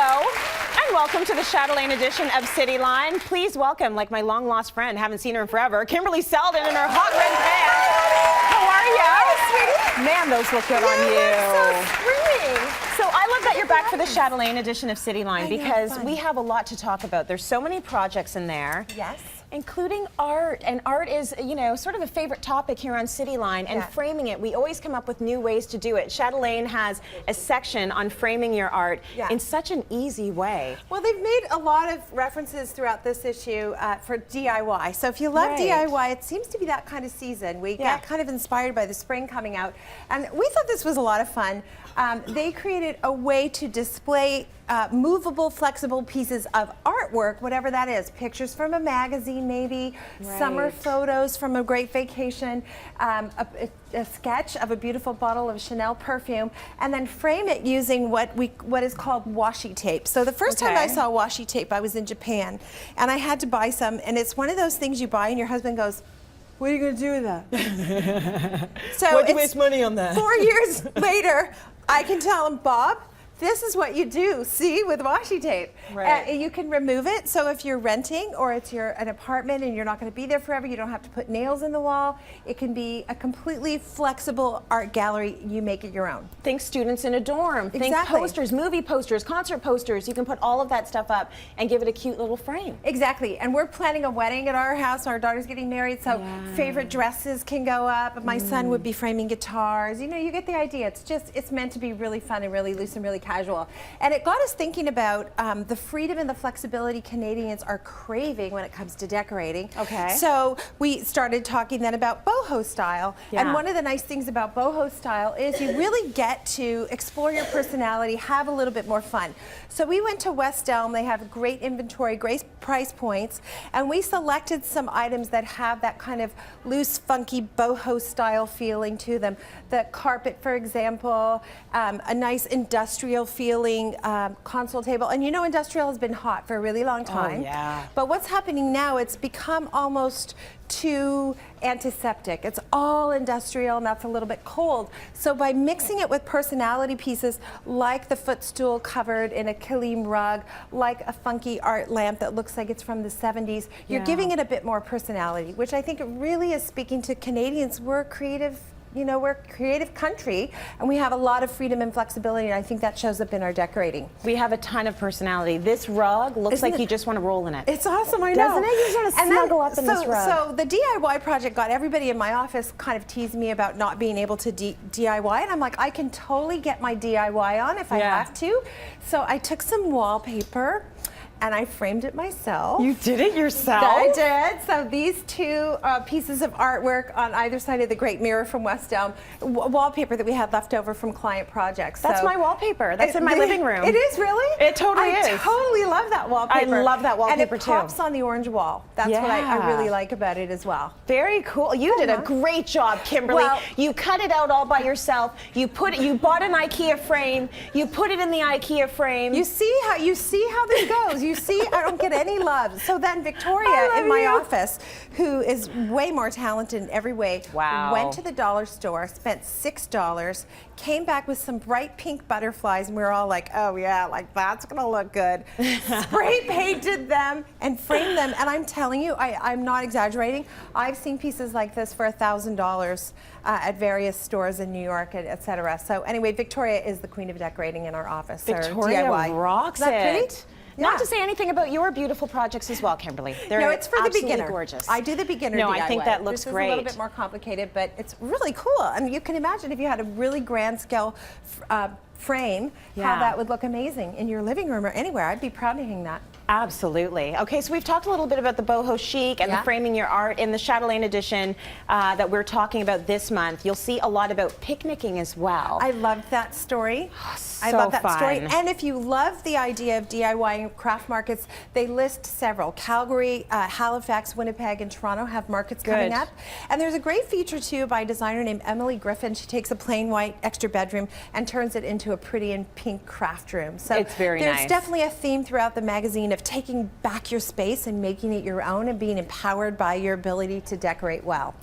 Hello, and welcome to the Chatelaine edition of Cityline. Please welcome, like my long-lost friend, haven't seen her in forever, Kimberley Seldon in her hot red pants. How are you? Hi, sweetie. Man, those look good on you. So springy. So I love that you're back for the Chatelaine edition of Cityline because we have a lot to talk about. There's so many projects in there. Yes. Including art, and art is, you know, sort of a favorite topic here on Cityline, and framing it. We always come up with new ways to do it. Chatelaine has a section on framing your art in such an easy way. Well, they've made a lot of references throughout this issue for DIY. So if you love DIY, it seems to be that kind of season. We get kind of inspired by the spring coming out, and we thought this was a lot of fun. They created a way to display movable, flexible pieces of artwork, whatever that is. Pictures from a magazine, maybe, summer photos from a great vacation, a sketch of a beautiful bottle of Chanel perfume, and then frame it using what is called washi tape. So the first time I saw washi tape, I was in Japan, and I had to buy some, and it's one of those things you buy and your husband goes, "What are you going to do with that?" So why'd you waste money on that? 4 years later, I can tell him, "Bob, this is what you do, see, with washi tape." You can remove it, so if you're renting or it's an apartment and you're not going to be there forever, you don't have to put nails in the wall. It can be a completely flexible art gallery. You make it your own. Think students in a dorm. Think posters, movie posters, concert posters. You can put all of that stuff up and give it a cute little frame. Exactly, and we're planning a wedding at our house. Our daughter's getting married, so favorite dresses can go up. My son would be framing guitars. You know, you get the idea. It's meant to be really fun and really loose and really casual. And it got us thinking about the freedom and the flexibility Canadians are craving when it comes to decorating. So we started talking then about boho style. And one of the nice things about boho style is you really get to explore your personality, have a little bit more fun. So we went to West Elm. They have a great inventory, great price points, and we selected some items that have that kind of loose, funky boho style feeling to them. The carpet, for example, a nice industrial feeling console table. And you know, industrial has been hot for a really long time. But what's happening now, it's become almost too antiseptic. It's all industrial, and that's a little bit cold. So by mixing it with personality pieces like the footstool covered in a Kilim rug, like a funky art lamp that looks like it's from the 70s, you're giving it a bit more personality, which I think it really is speaking to Canadians. We're creative. You know, we're a creative country, and we have a lot of freedom and flexibility, and I think that shows up in our decorating. We have a ton of personality. This rug looks like you just want to roll in it. It's awesome, I know. Doesn't it? You just want to snuggle up in this rug. So the DIY project got everybody in my office kind of teased me about not being able to DIY, and I'm like, I can totally get my DIY on if I have to. So I took some wallpaper, and I framed it myself. You did it yourself? I did. So these two pieces of artwork on either side of the great mirror from West Elm, wallpaper that we had left over from client projects. That's my wallpaper. That's in my living room. It is, really? It totally is. I totally love that wallpaper. I love that wallpaper too. And it pops on the orange wall. That's what I really like about it as well. Very cool. You did a great job, Kimberly. Well, you cut it out all by yourself. You bought an IKEA frame. You put it in the IKEA frame. You see how this goes. You see, I don't get any love. So then Victoria in my office, who is way more talented in every way, went to the dollar store, spent $6, came back with some bright pink butterflies, and we were all like, oh yeah, like that's gonna look good. Spray painted them and framed them, and I'm telling you, I'm not exaggerating. I've seen pieces like this for $1,000 at various stores in New York, etc. So anyway, Victoria is the queen of decorating in our office. Victoria rocks it. Is that pretty? Not to say anything about your beautiful projects as well, Kimberly. No, it's for the beginner. Gorgeous. I do the beginner DIY. No, I think that looks great. This is a little bit more complicated, but it's really cool. I mean, you can imagine if you had a really grand scale frame, how that would look amazing in your living room or anywhere. I'd be proud to hang that. Absolutely. Okay, so we've talked a little bit about the boho chic and the framing your art in the Chatelaine edition that we're talking about this month. You'll see a lot about picnicking as well. I loved that story. I love that story. And if you love the idea of DIY and craft markets, they list several. Calgary, Halifax, Winnipeg, and Toronto have markets coming up. And there's a great feature too by a designer named Emily Griffin. She takes a plain white extra bedroom and turns it into a pretty and pink craft room. So it's very nice. There's definitely a theme throughout the magazine of taking back your space and making it your own and being empowered by your ability to decorate well.